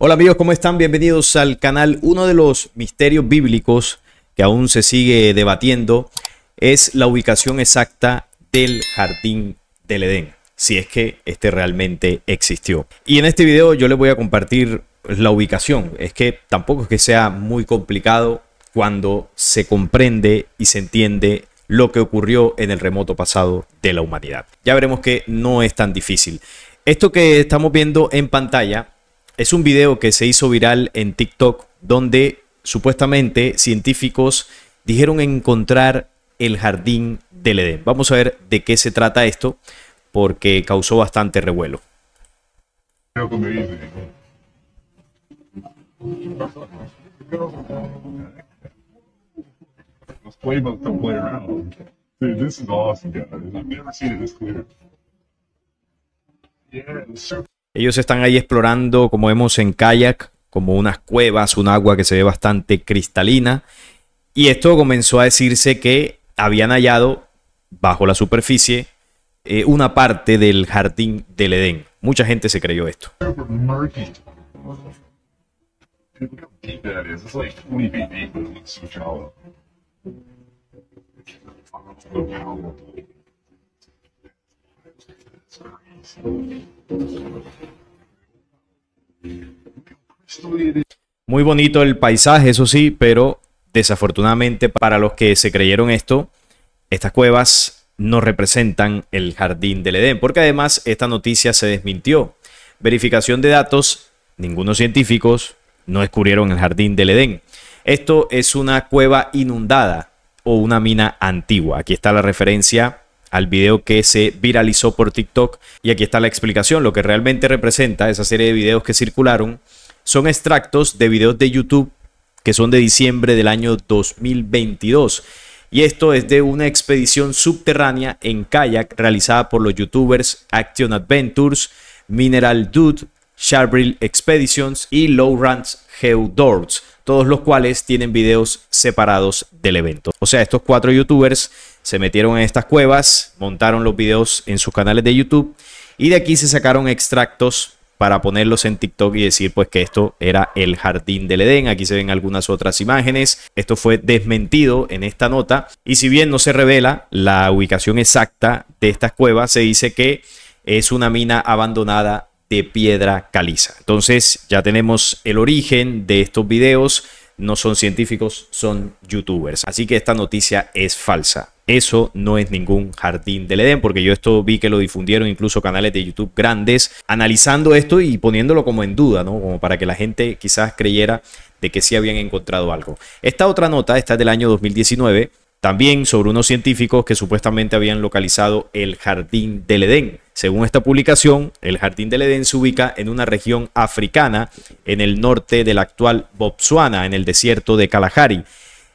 Hola amigos, ¿cómo están? Bienvenidos al canal. Uno de los misterios bíblicos que aún se sigue debatiendo es la ubicación exacta del jardín del Edén, si es que este realmente existió. Y en este video yo les voy a compartir la ubicación. Es que tampoco es que sea muy complicado cuando se comprende y se entiende lo que ocurrió en el remoto pasado de la humanidad. Ya veremos que no es tan difícil. Esto que estamos viendo en pantalla es un video que se hizo viral en TikTok donde supuestamente científicos dijeron encontrar el jardín del Edén. Vamos a ver de qué se trata esto porque causó bastante revuelo. Ellos están ahí explorando, como vemos, en kayak, como unas cuevas, un agua que se ve bastante cristalina. Y esto comenzó a decirse que habían hallado bajo la superficie una parte del jardín del Edén. Mucha gente se creyó esto. Muy bonito el paisaje, eso sí, pero desafortunadamente para los que se creyeron esto, estas cuevas no representan el jardín del Edén, porque además esta noticia se desmintió. Verificación de datos, ningunos científicos no descubrieron el jardín del Edén. Esto es una cueva inundada o una mina antigua. Aquí está la referencia al video que se viralizó por TikTok y aquí está la explicación. Lo que realmente representa esa serie de videos que circularon son extractos de videos de YouTube que son de diciembre del año 2022. Y esto es de una expedición subterránea en kayak realizada por los youtubers Action Adventures, Mineral Dude, Sharbril Expeditions y Lowrance Geodorts, todos los cuales tienen videos separados del evento. O sea, estos 4 youtubers se metieron en estas cuevas, montaron los videos en sus canales de YouTube y de aquí se sacaron extractos para ponerlos en TikTok y decir pues que esto era el jardín del Edén. Aquí se ven algunas otras imágenes. Esto fue desmentido en esta nota y si bien no se revela la ubicación exacta de estas cuevas, se dice que es una mina abandonada de piedra caliza. Entonces ya tenemos el origen de estos videos. No son científicos, son youtubers. Así que esta noticia es falsa. Eso no es ningún jardín del Edén, porque yo esto vi que lo difundieron incluso canales de YouTube grandes, analizando esto y poniéndolo como en duda, ¿no? Como para que la gente quizás creyera de que sí habían encontrado algo. Esta otra nota, esta es del año 2019, también sobre unos científicos que supuestamente habían localizado el jardín del Edén. Según esta publicación, el jardín del Edén se ubica en una región africana en el norte del actual Botsuana, en el desierto de Kalahari,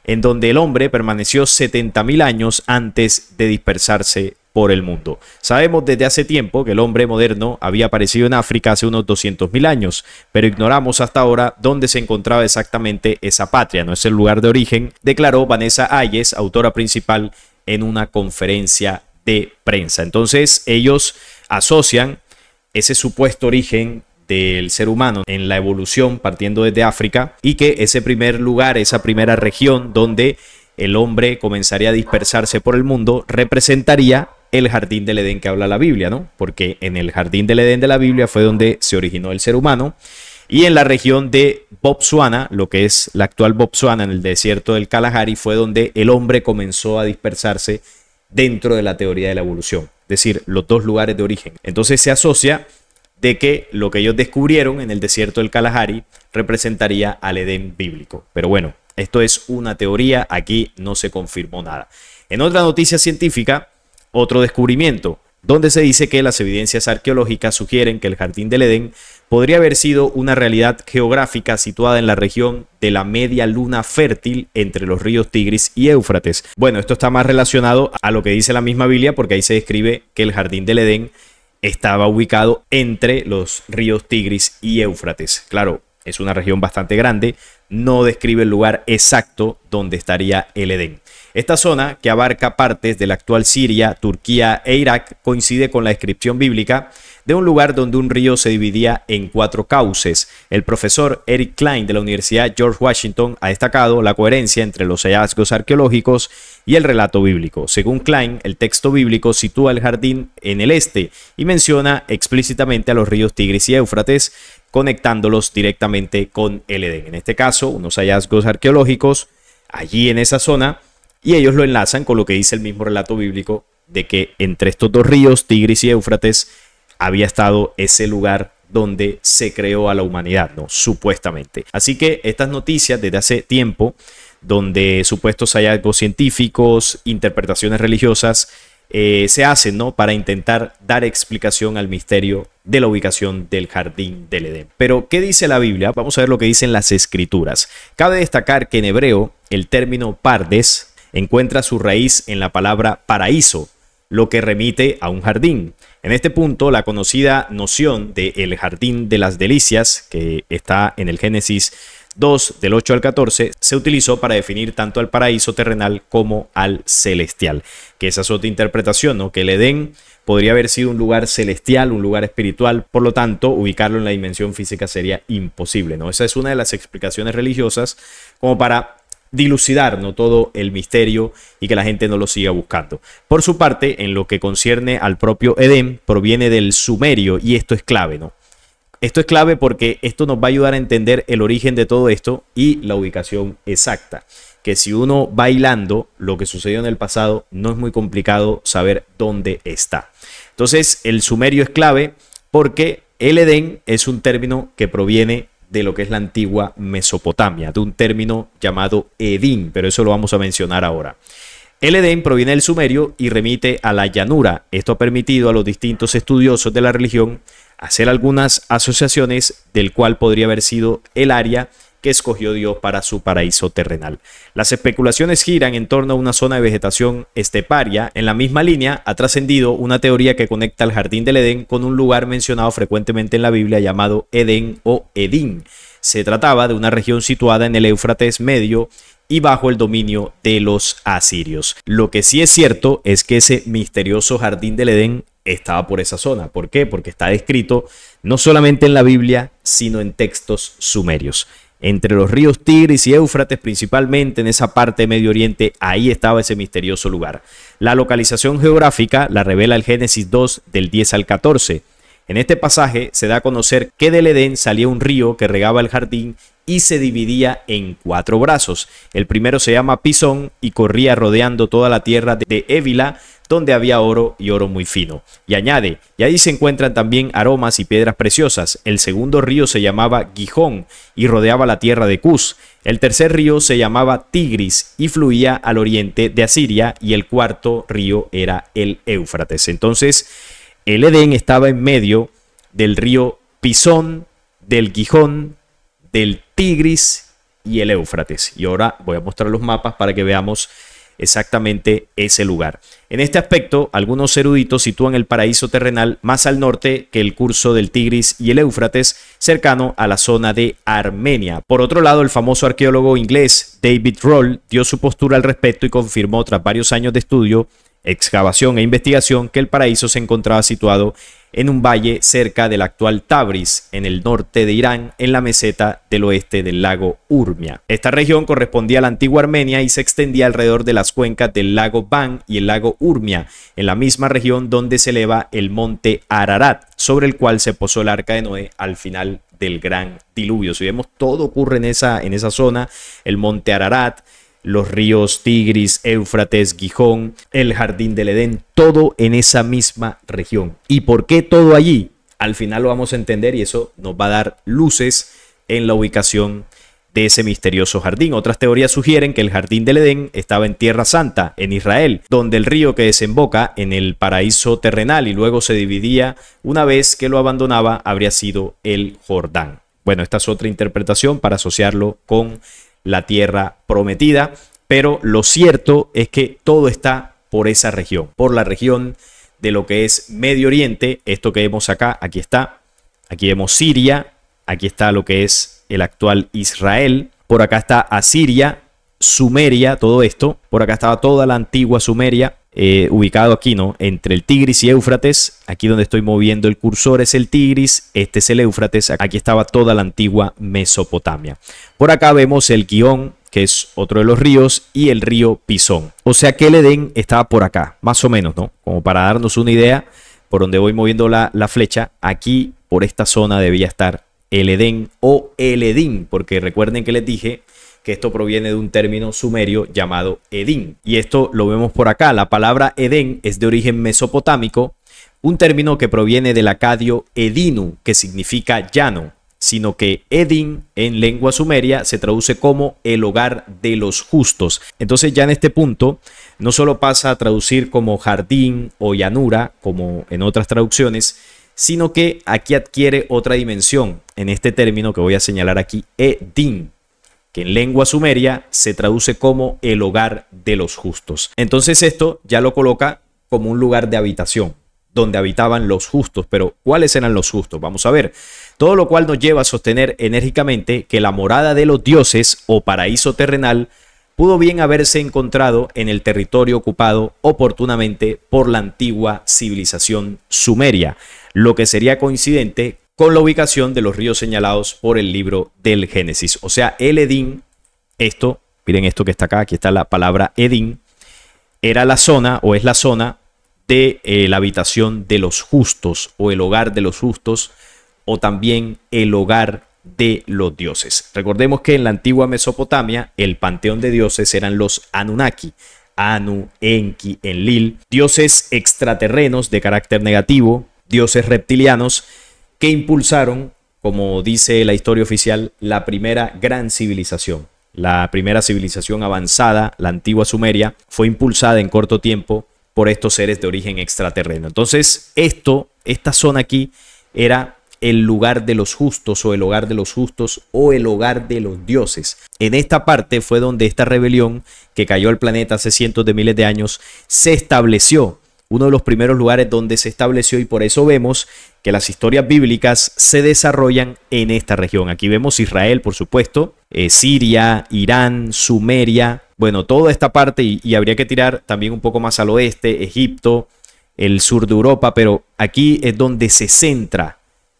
en donde el hombre permaneció 70.000 años antes de dispersarse por el mundo. Sabemos desde hace tiempo que el hombre moderno había aparecido en África hace unos 200.000 años, pero ignoramos hasta ahora dónde se encontraba exactamente esa patria, no es el lugar de origen, declaró Vanessa Ayes, autora principal, en una conferencia de prensa. Entonces ellos asocian ese supuesto origen del ser humano en la evolución partiendo desde África y que ese primer lugar, esa primera región donde el hombre comenzaría a dispersarse por el mundo representaría el jardín del Edén que habla la Biblia, ¿no? Porque en el jardín del Edén de la Biblia fue donde se originó el ser humano y en la región de Botsuana, lo que es la actual Botsuana en el desierto del Kalahari, fue donde el hombre comenzó a dispersarse dentro de la teoría de la evolución, es decir, los dos lugares de origen. Entonces se asocia de que lo que ellos descubrieron en el desierto del Kalahari representaría al Edén bíblico. Pero bueno, esto es una teoría, aquí no se confirmó nada. En otra noticia científica, otro descubrimiento, donde se dice que las evidencias arqueológicas sugieren que el jardín del Edén podría haber sido una realidad geográfica situada en la región de la media luna fértil entre los ríos Tigris y Éufrates. Bueno, esto está más relacionado a lo que dice la misma Biblia, porque ahí se describe que el jardín del Edén estaba ubicado entre los ríos Tigris y Éufrates. Claro, es una región bastante grande, no describe el lugar exacto donde estaría el Edén. Esta zona, que abarca partes de la actual Siria, Turquía e Irak, coincide con la descripción bíblica de un lugar donde un río se dividía en 4 cauces. El profesor Eric Klein de la Universidad George Washington ha destacado la coherencia entre los hallazgos arqueológicos y el relato bíblico. Según Klein, el texto bíblico sitúa el jardín en el este y menciona explícitamente a los ríos Tigris y Éufrates, conectándolos directamente con el Edén. En este caso, unos hallazgos arqueológicos allí en esa zona, y ellos lo enlazan con lo que dice el mismo relato bíblico de que entre estos 2 ríos, Tigris y Éufrates, había estado ese lugar donde se creó a la humanidad, ¿no? Supuestamente. Así que estas noticias desde hace tiempo, donde supuestos hallazgos científicos, interpretaciones religiosas, se hacen, ¿no?, para intentar dar explicación al misterio de la ubicación del jardín del Edén. Pero, ¿qué dice la Biblia? Vamos a ver lo que dicen las escrituras. Cabe destacar que en hebreo el término pardes encuentra su raíz en la palabra paraíso, lo que remite a un jardín. En este punto, la conocida noción de el jardín de las delicias, que está en el Génesis 2, del 8 al 14, se utilizó para definir tanto al paraíso terrenal como al celestial. Que esa es otra interpretación, ¿no? Que el Edén podría haber sido un lugar celestial, un lugar espiritual, por lo tanto, ubicarlo en la dimensión física sería imposible, ¿no? Esa es una de las explicaciones religiosas como para dilucidar, ¿no?, todo el misterio y que la gente no lo siga buscando. Por su parte, en lo que concierne al propio Edén, proviene del sumerio, y esto es clave, ¿no? Esto es clave porque esto nos va a ayudar a entender el origen de todo esto y la ubicación exacta. Que si uno va hilando lo que sucedió en el pasado, no es muy complicado saber dónde está. Entonces, el sumerio es clave porque el Edén es un término que proviene de lo que es la antigua Mesopotamia, de un término llamado Edín, pero eso lo vamos a mencionar ahora. El Edén proviene del sumerio y remite a la llanura. Esto ha permitido a los distintos estudiosos de la religión hacer algunas asociaciones del cual podría haber sido el área que escogió Dios para su paraíso terrenal. Las especulaciones giran en torno a una zona de vegetación esteparia. En la misma línea ha trascendido una teoría que conecta el jardín del Edén con un lugar mencionado frecuentemente en la Biblia llamado Edén o Edín. Se trataba de una región situada en el Éufrates medio y bajo el dominio de los asirios. Lo que sí es cierto es que ese misterioso jardín del Edén estaba por esa zona. ¿Por qué? Porque está descrito no solamente en la Biblia, sino en textos sumerios. Entre los ríos Tigris y Éufrates, principalmente en esa parte de Medio Oriente, ahí estaba ese misterioso lugar. La localización geográfica la revela el Génesis 2 del 10 al 14. En este pasaje se da a conocer que del Edén salía un río que regaba el jardín y se dividía en 4 brazos. El primero se llama Pisón y corría rodeando toda la tierra de Évila, donde había oro y oro muy fino. Y añade, y ahí se encuentran también aromas y piedras preciosas. El segundo río se llamaba Gihón y rodeaba la tierra de Cus. El tercer río se llamaba Tigris y fluía al oriente de Asiria. Y el cuarto río era el Éufrates. Entonces, el Edén estaba en medio del río Pisón, del Gihón, del Tigris y el Éufrates. Y ahora voy a mostrar los mapas para que veamos exactamente ese lugar. En este aspecto, algunos eruditos sitúan el paraíso terrenal más al norte que el curso del Tigris y el Éufrates, cercano a la zona de Armenia. Por otro lado, el famoso arqueólogo inglés David Roll dio su postura al respecto y confirmó tras varios años de estudio, excavación e investigación que el paraíso se encontraba situado en un valle cerca del actual Tabriz, en el norte de Irán, en la meseta del oeste del lago Urmia. Esta región correspondía a la antigua Armenia y se extendía alrededor de las cuencas del lago Van y el lago Urmia, en la misma región donde se eleva el monte Ararat, sobre el cual se posó el arca de Noé al final del gran diluvio. Si vemos, todo ocurre en esa zona, el monte Ararat, los ríos Tigris, Éufrates, Gihón, el jardín del Edén, todo en esa misma región. ¿Y por qué todo allí? Al final lo vamos a entender y eso nos va a dar luces en la ubicación de ese misterioso jardín. Otras teorías sugieren que el jardín del Edén estaba en Tierra Santa, en Israel, donde el río que desemboca en el paraíso terrenal y luego se dividía una vez que lo abandonaba habría sido el Jordán. Bueno, esta es otra interpretación para asociarlo con la tierra prometida, pero lo cierto es que todo está por esa región, por la región de lo que es Medio Oriente. Esto que vemos acá, aquí está, aquí vemos Siria, aquí está lo que es el actual Israel, por acá está Asiria, Sumeria, todo esto. Por acá estaba toda la antigua Sumeria, ubicado aquí, ¿no? Entre el Tigris y Éufrates. Aquí donde estoy moviendo el cursor es el Tigris, este es el Éufrates. Aquí estaba toda la antigua Mesopotamia. Por acá vemos el Gihón, que es otro de los ríos, y el río Pisón. O sea que el Edén estaba por acá, más o menos, ¿no? Como para darnos una idea, por donde voy moviendo la flecha, aquí por esta zona debía estar el Edén o el Edín, porque recuerden que les dije que esto proviene de un término sumerio llamado Edín. Y esto lo vemos por acá. La palabra Edén es de origen mesopotámico, un término que proviene del acadio Edinu, que significa llano, sino que Edín en lengua sumeria se traduce como el hogar de los justos. Entonces ya en este punto no solo pasa a traducir como jardín o llanura, como en otras traducciones, sino que aquí adquiere otra dimensión en este término que voy a señalar aquí, Edín, que en lengua sumeria se traduce como el hogar de los justos. Entonces esto ya lo coloca como un lugar de habitación, donde habitaban los justos. Pero ¿cuáles eran los justos? Vamos a ver. Todo lo cual nos lleva a sostener enérgicamente que la morada de los dioses o paraíso terrenal pudo bien haberse encontrado en el territorio ocupado oportunamente por la antigua civilización sumeria, lo que sería coincidente con la ubicación de los ríos señalados por el libro del Génesis. O sea, el Edín, miren esto que está acá, aquí está la palabra Edín, era la zona o es la zona de la habitación de los justos o el hogar de los justos o también el hogar de los dioses. Recordemos que en la antigua Mesopotamia el panteón de dioses eran los Anunnaki, Anu, Enki, Enlil, dioses extraterrenos de carácter negativo, dioses reptilianos, que impulsaron, como dice la historia oficial, la primera gran civilización. La primera civilización avanzada, la antigua Sumeria, fue impulsada en corto tiempo por estos seres de origen extraterreno. Entonces, esta zona aquí era el lugar de los justos o el hogar de los justos o el hogar de los dioses. En esta parte fue donde esta rebelión que cayó al planeta hace cientos de miles de años se estableció. Uno de los primeros lugares donde se estableció, y por eso vemos que las historias bíblicas se desarrollan en esta región. Aquí vemos Israel, por supuesto, Siria, Irán, Sumeria, bueno, toda esta parte, y habría que tirar también un poco más al oeste, Egipto, el sur de Europa, pero aquí es donde se centra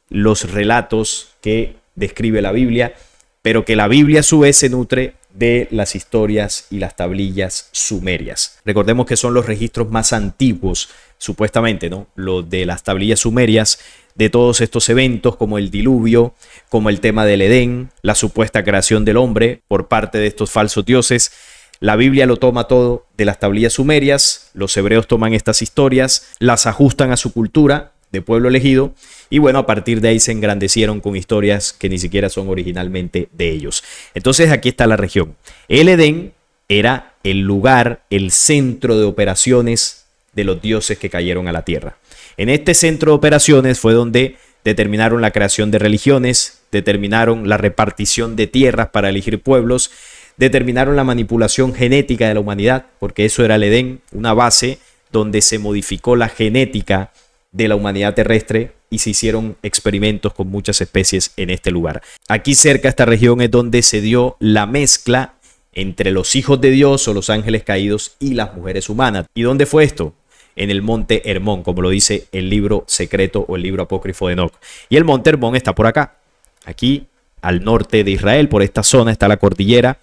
los relatos que describe la Biblia, pero que la Biblia a su vez se nutre de las historias y las tablillas sumerias. Recordemos que son los registros más antiguos, supuestamente, ¿no? Los de las tablillas sumerias, de todos estos eventos como el diluvio, como el tema del Edén, la supuesta creación del hombre por parte de estos falsos dioses. La Biblia lo toma todo de las tablillas sumerias, los hebreos toman estas historias, las ajustan a su cultura de pueblo elegido, y bueno, a partir de ahí se engrandecieron con historias que ni siquiera son originalmente de ellos. Entonces aquí está la región. El Edén era el lugar, el centro de operaciones de los dioses que cayeron a la tierra. En este centro de operaciones fue donde determinaron la creación de religiones, determinaron la repartición de tierras para elegir pueblos, determinaron la manipulación genética de la humanidad, porque eso era el Edén, una base donde se modificó la genética de la humanidad terrestre y se hicieron experimentos con muchas especies en este lugar. Aquí cerca, esta región es donde se dio la mezcla entre los hijos de Dios o los ángeles caídos y las mujeres humanas. ¿Y dónde fue esto? En el monte Hermón, como lo dice el libro secreto o el libro apócrifo de Enoc. Y el monte Hermón está por acá, aquí al norte de Israel, por esta zona está la cordillera,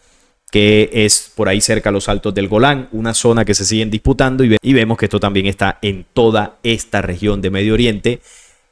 que es por ahí cerca a los altos del Golán, una zona que se siguen disputando, y vemos que esto también está en toda esta región de Medio Oriente,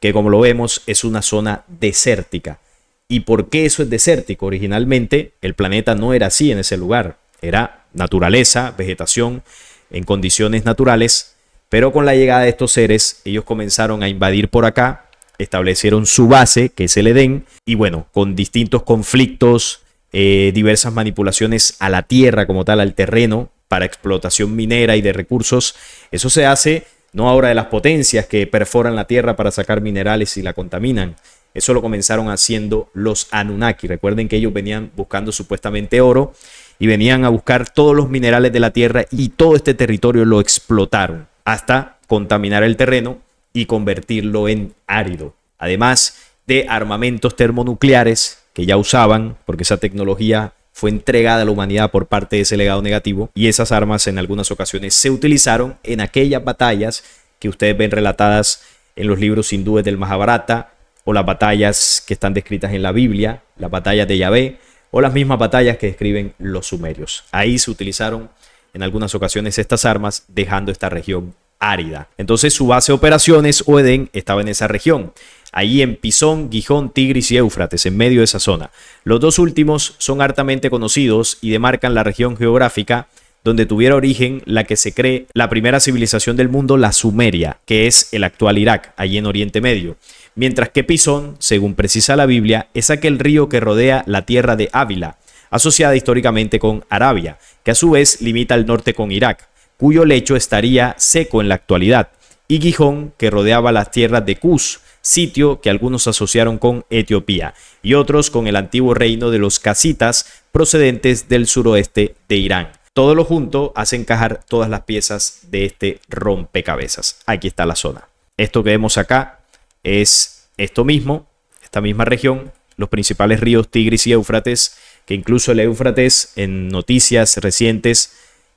que como lo vemos es una zona desértica. ¿Y por qué eso es desértico? Originalmente el planeta no era así en ese lugar, era naturaleza, vegetación en condiciones naturales, pero con la llegada de estos seres, ellos comenzaron a invadir por acá, establecieron su base, que es el Edén, y bueno, con distintos conflictos, diversas manipulaciones a la tierra como tal, al terreno, para explotación minera y de recursos. Eso se hace no ahora de las potencias que perforan la tierra para sacar minerales y la contaminan. Eso lo comenzaron haciendo los Anunnaki. Recuerden que ellos venían buscando supuestamente oro y venían a buscar todos los minerales de la tierra, y todo este territorio lo explotaron hasta contaminar el terreno y convertirlo en árido. Además de armamentos termonucleares que ya usaban, porque esa tecnología fue entregada a la humanidad por parte de ese legado negativo, y esas armas en algunas ocasiones se utilizaron en aquellas batallas que ustedes ven relatadas en los libros hindúes del Mahabharata, o las batallas que están descritas en la Biblia, las batallas de Yahvé, o las mismas batallas que describen los sumerios. Ahí se utilizaron en algunas ocasiones estas armas, dejando esta región árida. Entonces su base de operaciones o Edén estaba en esa región, ahí en Pisón, Gijón, Tigris y Éufrates, en medio de esa zona. Los dos últimos son hartamente conocidos y demarcan la región geográfica donde tuviera origen la que se cree la primera civilización del mundo, la Sumeria, que es el actual Irak, allí en Oriente Medio. Mientras que Pisón, según precisa la Biblia, es aquel río que rodea la tierra de Ávila, asociada históricamente con Arabia, que a su vez limita al norte con Irak, cuyo lecho estaría seco en la actualidad, y Gijón, que rodeaba las tierras de Cus, sitio que algunos asociaron con Etiopía, y otros con el antiguo reino de los casitas procedentes del suroeste de Irán. Todo lo junto hace encajar todas las piezas de este rompecabezas. Aquí está la zona. Esto que vemos acá es esto mismo, esta misma región, los principales ríos Tigris y Éufrates, que incluso el Éufrates en noticias recientes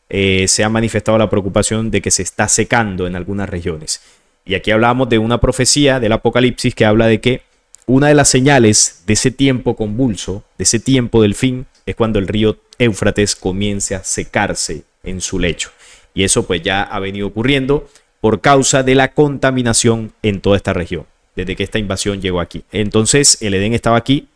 se ha manifestado la preocupación de que se está secando en algunas regiones. Y aquí hablamos de una profecía del Apocalipsis que habla de que una de las señales de ese tiempo convulso, de ese tiempo del fin, es cuando el río Éufrates comience a secarse en su lecho. Y eso pues ya ha venido ocurriendo por causa de la contaminación en toda esta región, desde que esta invasión llegó aquí. Entonces el Edén estaba aquí,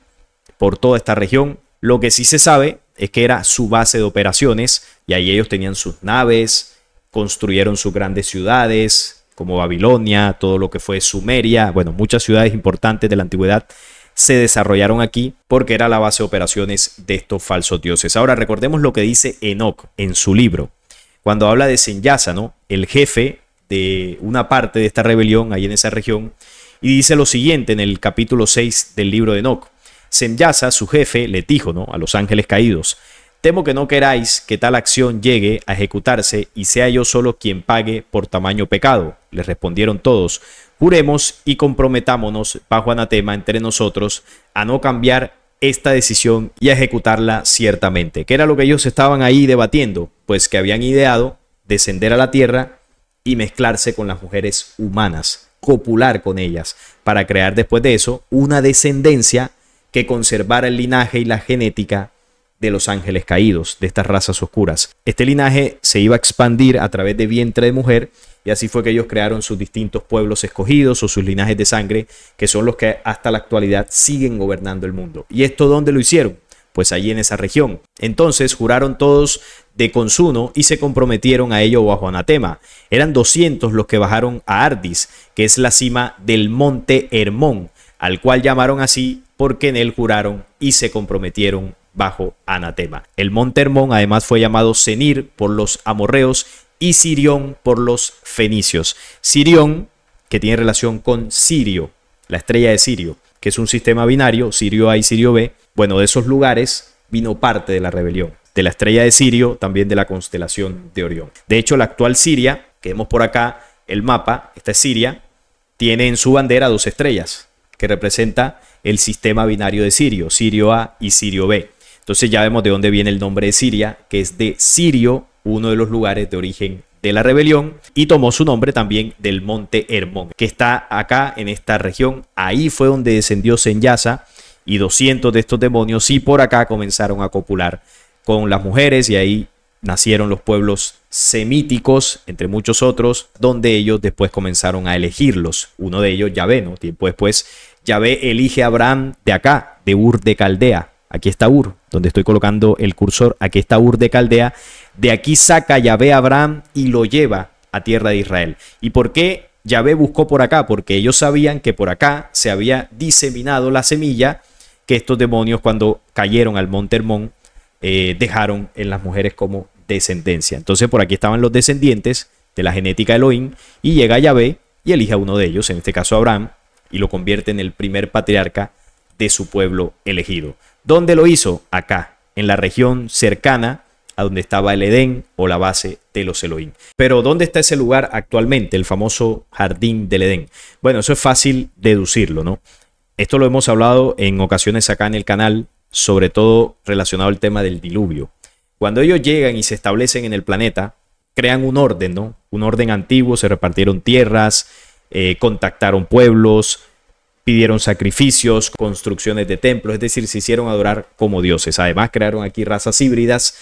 por toda esta región. Lo que sí se sabe es que era su base de operaciones, y ahí ellos tenían sus naves, construyeron sus grandes ciudades, como Babilonia, todo lo que fue Sumeria, bueno, muchas ciudades importantes de la antigüedad se desarrollaron aquí porque era la base de operaciones de estos falsos dioses. Ahora recordemos lo que dice Enoc en su libro, cuando habla de Senyasa, ¿no? El jefe de una parte de esta rebelión ahí en esa región, y dice lo siguiente en el capítulo 6 del libro de Enoc. Senyasa, su jefe, le dijo, ¿no?, a los ángeles caídos: temo que no queráis que tal acción llegue a ejecutarse y sea yo solo quien pague por tamaño pecado. Le respondieron todos: juremos y comprometámonos bajo anatema entre nosotros a no cambiar esta decisión y a ejecutarla ciertamente. ¿Qué era lo que ellos estaban ahí debatiendo? Pues que habían ideado descender a la tierra y mezclarse con las mujeres humanas, copular con ellas, para crear después de eso una descendencia que conservara el linaje y la genética de los ángeles caídos, de estas razas oscuras. Este linaje se iba a expandir a través de vientre de mujer, y así fue que ellos crearon sus distintos pueblos escogidos o sus linajes de sangre, que son los que hasta la actualidad siguen gobernando el mundo. ¿Y esto dónde lo hicieron? Pues allí en esa región. Entonces juraron todos de consuno y se comprometieron a ello bajo anatema. Eran 200 los que bajaron a Ardis, que es la cima del monte Hermón, al cual llamaron así porque en él juraron y se comprometieron bajo anatema. El monte Hermón además fue llamado Senir por los amorreos y Sirión por los fenicios. Sirión, que tiene relación con Sirio, la estrella de Sirio, que es un sistema binario, Sirio A y Sirio B. Bueno, de esos lugares vino parte de la rebelión, de la estrella de Sirio, también de la constelación de Orión. De hecho, la actual Siria, que vemos por acá, el mapa, esta es Siria, tiene en su bandera 2 estrellas, que representa el sistema binario de Sirio, Sirio A y Sirio B. Entonces ya vemos de dónde viene el nombre de Siria, que es de Sirio, uno de los lugares de origen de la rebelión, y tomó su nombre también del monte Hermón, que está acá en esta región. Ahí fue donde descendió Senyasa y 200 de estos demonios, y por acá comenzaron a copular con las mujeres, y ahí nacieron los pueblos semíticos, entre muchos otros, donde ellos después comenzaron a elegirlos. Uno de ellos, Yahvé, ¿no? Tiempo después, Yahvé elige a Abraham de acá, de Ur de Caldea. Aquí está Ur, donde estoy colocando el cursor. Aquí está Ur de Caldea. De aquí saca Yahvé a Abraham y lo lleva a tierra de Israel. ¿Y por qué Yahvé buscó por acá? Porque ellos sabían que por acá se había diseminado la semilla que estos demonios, cuando cayeron al monte Hermón, dejaron en las mujeres como descendencia. Entonces por aquí estaban los descendientes de la genética de Elohim, y llega Yahvé y elige a uno de ellos, en este caso Abraham, y lo convierte en el primer patriarca de su pueblo elegido. ¿Dónde lo hizo? Acá, en la región cercana a donde estaba el Edén o la base de los Elohim. Pero ¿dónde está ese lugar actualmente, el famoso jardín del Edén? Bueno, eso es fácil deducirlo, ¿no? Esto lo hemos hablado en ocasiones acá en el canal, sobre todo relacionado al tema del diluvio. Cuando ellos llegan y se establecen en el planeta, crean un orden, ¿no? Un orden antiguo, se repartieron tierras, contactaron pueblos, pidieron sacrificios, construcciones de templos, es decir, se hicieron adorar como dioses. Además, crearon aquí razas híbridas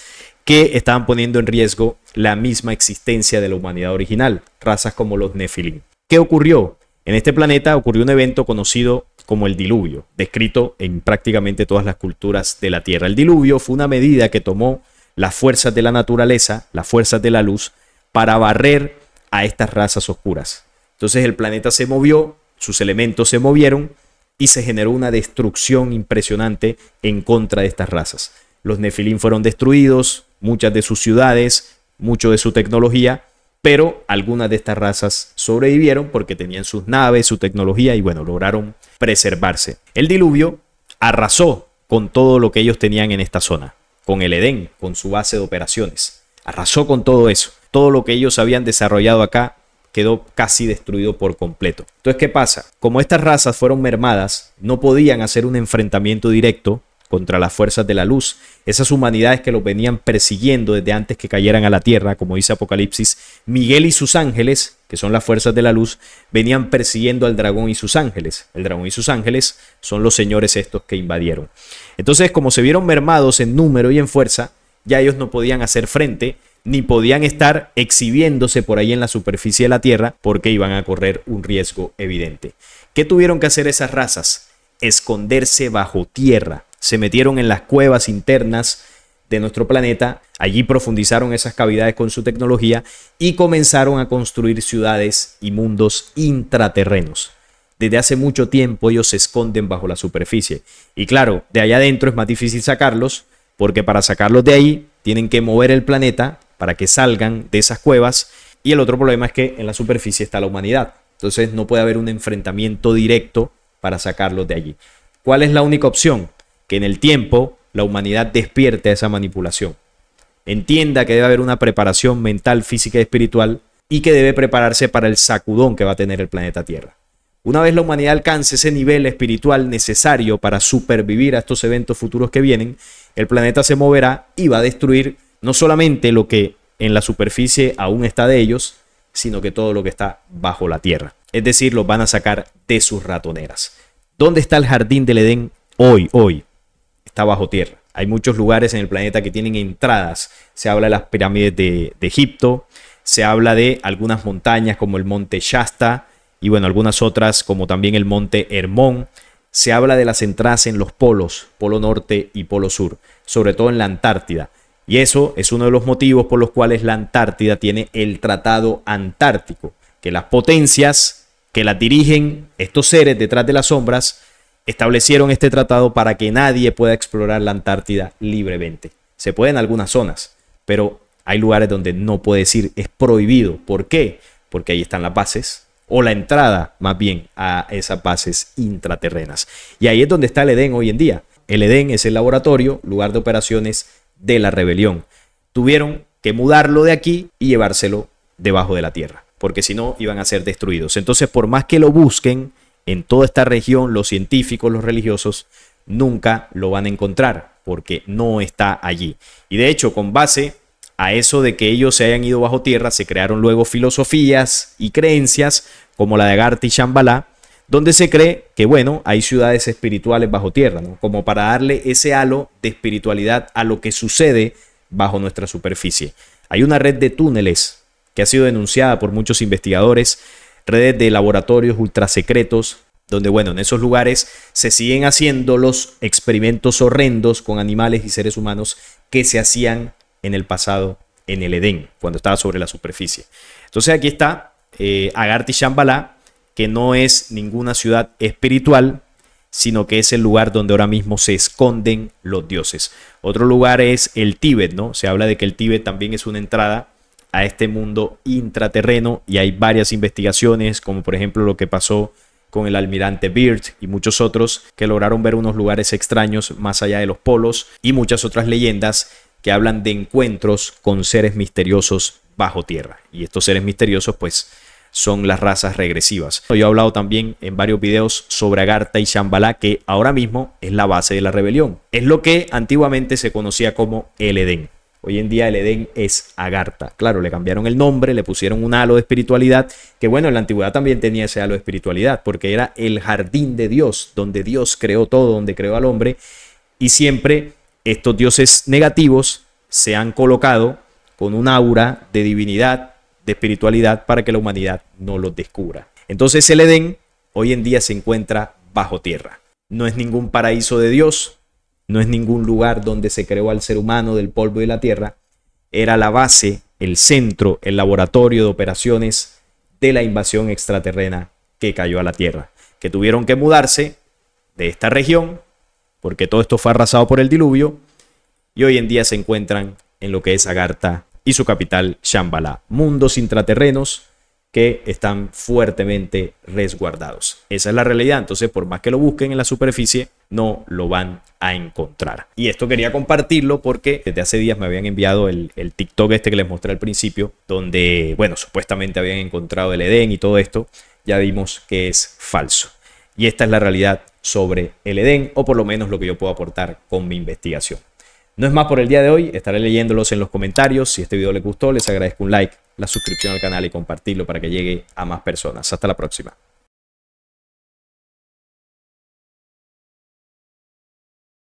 que estaban poniendo en riesgo la misma existencia de la humanidad original, razas como los Nefilim. ¿Qué ocurrió? En este planeta ocurrió un evento conocido como el diluvio, descrito en prácticamente todas las culturas de la Tierra. El diluvio fue una medida que tomó las fuerzas de la naturaleza, las fuerzas de la luz, para barrer a estas razas oscuras. Entonces el planeta se movió, sus elementos se movieron y se generó una destrucción impresionante en contra de estas razas. Los Nefilim fueron destruidos, muchas de sus ciudades, mucho de su tecnología, pero algunas de estas razas sobrevivieron porque tenían sus naves, su tecnología y bueno, lograron preservarse. El diluvio arrasó con todo lo que ellos tenían en esta zona, con el Edén, con su base de operaciones. Arrasó con todo eso. Todo lo que ellos habían desarrollado acá quedó casi destruido por completo. Entonces, ¿qué pasa? Como estas razas fueron mermadas, no podían hacer un enfrentamiento directo contra las fuerzas de la luz. Esas humanidades que los venían persiguiendo desde antes que cayeran a la tierra, como dice Apocalipsis, Miguel y sus ángeles, que son las fuerzas de la luz, venían persiguiendo al dragón y sus ángeles. El dragón y sus ángeles son los señores estos que invadieron. Entonces, como se vieron mermados en número y en fuerza, ya ellos no podían hacer frente, ni podían estar exhibiéndose por ahí en la superficie de la tierra, porque iban a correr un riesgo evidente. ¿Qué tuvieron que hacer esas razas? Esconderse bajo tierra. Se metieron en las cuevas internas de nuestro planeta, allí profundizaron esas cavidades con su tecnología y comenzaron a construir ciudades y mundos intraterrenos. Desde hace mucho tiempo ellos se esconden bajo la superficie y claro, de allá adentro es más difícil sacarlos porque para sacarlos de ahí tienen que mover el planeta para que salgan de esas cuevas y el otro problema es que en la superficie está la humanidad, entonces no puede haber un enfrentamiento directo para sacarlos de allí. ¿Cuál es la única opción? Que en el tiempo la humanidad despierte a esa manipulación. Entienda que debe haber una preparación mental, física y espiritual y que debe prepararse para el sacudón que va a tener el planeta Tierra. Una vez la humanidad alcance ese nivel espiritual necesario para supervivir a estos eventos futuros que vienen, el planeta se moverá y va a destruir no solamente lo que en la superficie aún está de ellos, sino que todo lo que está bajo la tierra. Es decir, los van a sacar de sus ratoneras. ¿Dónde está el jardín del Edén hoy? Está bajo tierra. Hay muchos lugares en el planeta que tienen entradas. Se habla de las pirámides de Egipto, se habla de algunas montañas como el monte Shasta y bueno, algunas otras como también el monte Hermón. Se habla de las entradas en los polos, polo norte y polo sur, sobre todo en la Antártida. Y eso es uno de los motivos por los cuales la Antártida tiene el Tratado Antártico, que las potencias que las dirigen, estos seres detrás de las sombras, establecieron este tratado para que nadie pueda explorar la Antártida libremente. Se puede en algunas zonas, pero hay lugares donde no puedes ir, es prohibido. ¿Por qué? Porque ahí están las bases, o la entrada más bien a esas bases intraterrenas. Y ahí es donde está el Edén hoy en día. El Edén es el laboratorio, lugar de operaciones de la rebelión. Tuvieron que mudarlo de aquí y llevárselo debajo de la tierra, porque si no iban a ser destruidos. Entonces, por más que lo busquen, en toda esta región, los científicos, los religiosos, nunca lo van a encontrar porque no está allí. Y de hecho, con base a eso de que ellos se hayan ido bajo tierra, se crearon luego filosofías y creencias como la de Agartha y Shambhala, donde se cree que, bueno, hay ciudades espirituales bajo tierra, ¿no? Como para darle ese halo de espiritualidad a lo que sucede bajo nuestra superficie. Hay una red de túneles que ha sido denunciada por muchos investigadores, redes de laboratorios ultrasecretos, donde, bueno, en esos lugares se siguen haciendo los experimentos horrendos con animales y seres humanos que se hacían en el pasado en el Edén, cuando estaba sobre la superficie. Entonces aquí está Agartha y Shambhala, que no es ninguna ciudad espiritual, sino que es el lugar donde ahora mismo se esconden los dioses. Otro lugar es el Tíbet, ¿no? Se habla de que el Tíbet también es una entrada a este mundo intraterreno y hay varias investigaciones, como por ejemplo lo que pasó con el almirante Byrd y muchos otros que lograron ver unos lugares extraños más allá de los polos y muchas otras leyendas que hablan de encuentros con seres misteriosos bajo tierra. Y estos seres misteriosos pues son las razas regresivas. Yo he hablado también en varios videos sobre Agartha y Shambhala, que ahora mismo es la base de la rebelión. Es lo que antiguamente se conocía como el Edén. Hoy en día el Edén es Agartha. Claro, le cambiaron el nombre, le pusieron un halo de espiritualidad, que bueno, en la antigüedad también tenía ese halo de espiritualidad, porque era el jardín de Dios, donde Dios creó todo, donde creó al hombre, y siempre estos dioses negativos se han colocado con un aura de divinidad, de espiritualidad, para que la humanidad no los descubra. Entonces el Edén hoy en día se encuentra bajo tierra. No es ningún paraíso de Dios, no es ningún lugar donde se creó al ser humano del polvo de la tierra. Era la base, el centro, el laboratorio de operaciones de la invasión extraterrena que cayó a la tierra, que tuvieron que mudarse de esta región porque todo esto fue arrasado por el diluvio y hoy en día se encuentran en lo que es Agartha y su capital Shambhala, mundos intraterrenos que están fuertemente resguardados. Esa es la realidad. Entonces, por más que lo busquen en la superficie, no lo van a encontrar. Y esto quería compartirlo porque desde hace días me habían enviado el TikTok este que les mostré al principio, donde, bueno, supuestamente habían encontrado el Edén y todo esto. Ya vimos que es falso. Y esta es la realidad sobre el Edén, o por lo menos lo que yo puedo aportar con mi investigación. No es más por el día de hoy, estaré leyéndolos en los comentarios. Si este video les gustó, les agradezco un like, la suscripción al canal y compartirlo para que llegue a más personas. Hasta la próxima.